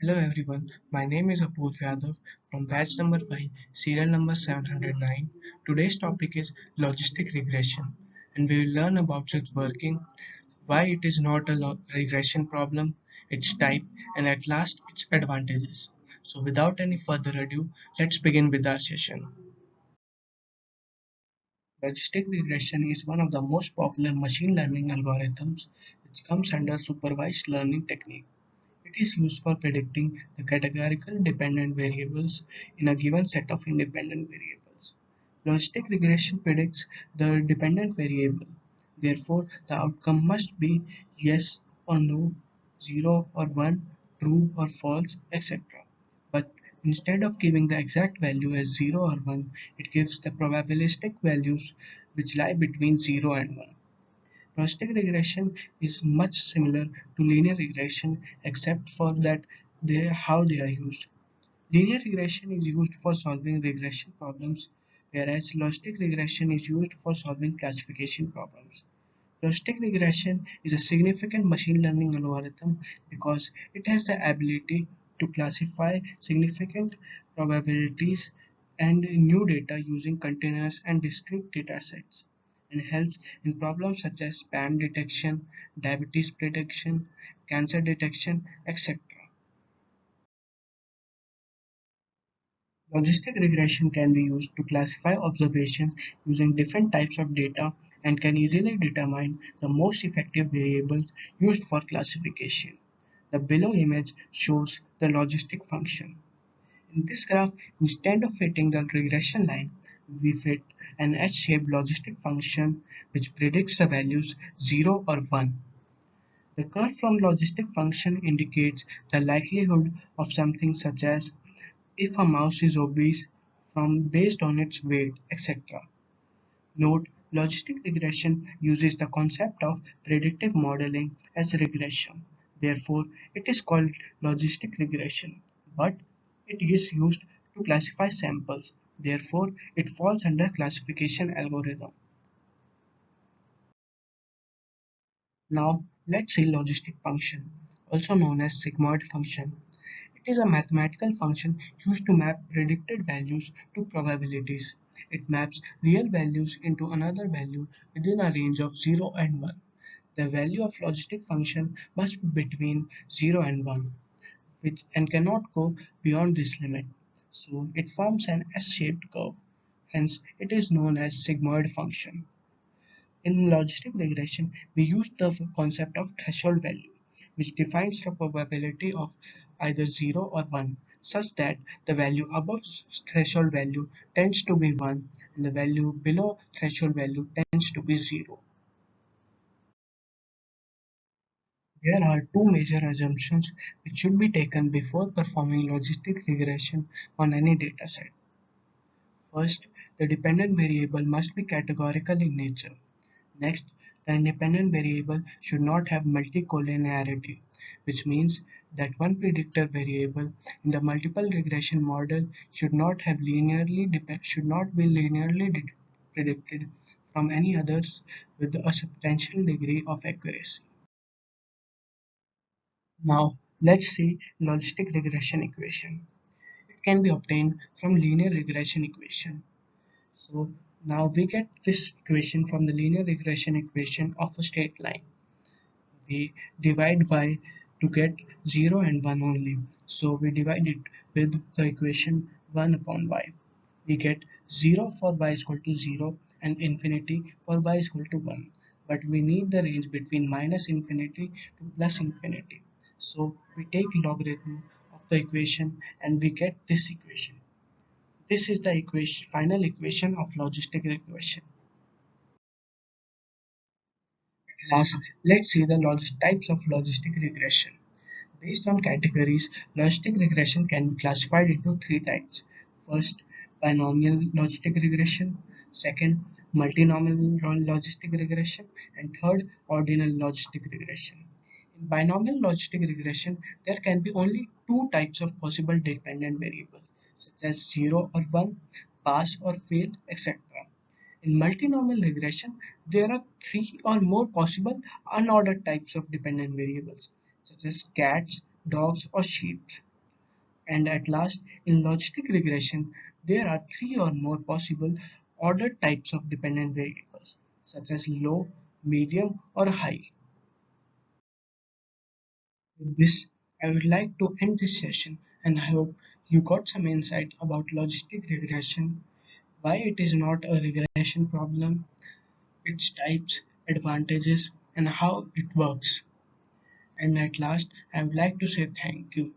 Hello everyone, my name is Apurv Yadav from batch number 5, serial number 709. Today's topic is logistic regression and we will learn about its working, why it is not a regression problem, its type, and at last its advantages. So without any further ado, let's begin with our session. Logistic regression is one of the most popular machine learning algorithms which comes under supervised learning technique. It is used for predicting the categorical dependent variables in a given set of independent variables. Logistic regression predicts the dependent variable. Therefore, the outcome must be yes or no, 0 or 1, true or false, etc. But instead of giving the exact value as 0 or 1, it gives the probabilistic values which lie between 0 and 1. Logistic regression is much similar to linear regression except for that how they are used. Linear regression is used for solving regression problems, whereas logistic regression is used for solving classification problems. Logistic regression is a significant machine learning algorithm because it has the ability to classify significant probabilities and new data using continuous and discrete data sets, and helps in problems such as spam detection, diabetes prediction, cancer detection, etc. Logistic regression can be used to classify observations using different types of data and can easily determine the most effective variables used for classification. The below image shows the logistic function. In this graph, instead of fitting the regression line, we fit an S-shaped logistic function which predicts the values 0 or 1. The curve from logistic function indicates the likelihood of something such as if a mouse is obese from based on its weight, etc. Note, logistic regression uses the concept of predictive modeling as regression. Therefore, it is called logistic regression, but it is used to classify samples. Therefore, it falls under classification algorithm. Now, let's see logistic function, also known as sigmoid function. It is a mathematical function used to map predicted values to probabilities. It maps real values into another value within a range of 0 and 1. The value of logistic function must be between 0 and 1, which and cannot go beyond this limit. So it forms an S-shaped curve. Hence, it is known as sigmoid function. In logistic regression, we use the concept of threshold value, which defines the probability of either 0 or 1, such that the value above threshold value tends to be 1 and the value below threshold value tends to be 0. There are two major assumptions which should be taken before performing logistic regression on any dataset. First, the dependent variable must be categorical in nature. Next, the independent variable should not have multicollinearity, which means that one predictor variable in the multiple regression model should not be linearly predicted from any others with a substantial degree of accuracy. Now, let's see logistic regression equation. It can be obtained from linear regression equation. So now we get this equation from the linear regression equation of a straight line. We divide y to get 0 and 1 only. So we divide it with the equation 1 upon y. We get 0 for y is equal to 0 and infinity for y is equal to 1. But we need the range between minus infinity to plus infinity. So we take logarithm of the equation and we get this equation. This is the final equation of logistic regression. Last, let's see the types of logistic regression. Based on categories, logistic regression can be classified into three types. First, binomial logistic regression. Second, multinomial logistic regression. And third, ordinal logistic regression. In binomial logistic regression, there can be only two types of possible dependent variables, such as 0 or 1, pass or fail, etc. In multinomial regression, there are three or more possible unordered types of dependent variables, such as cats, dogs, or sheep. And at last, in logistic regression, there are three or more possible ordered types of dependent variables, such as low, medium, or high. With this, I would like to end this session and I hope you got some insight about logistic regression, why it is not a regression problem, its types, advantages, and how it works. And at last, I would like to say thank you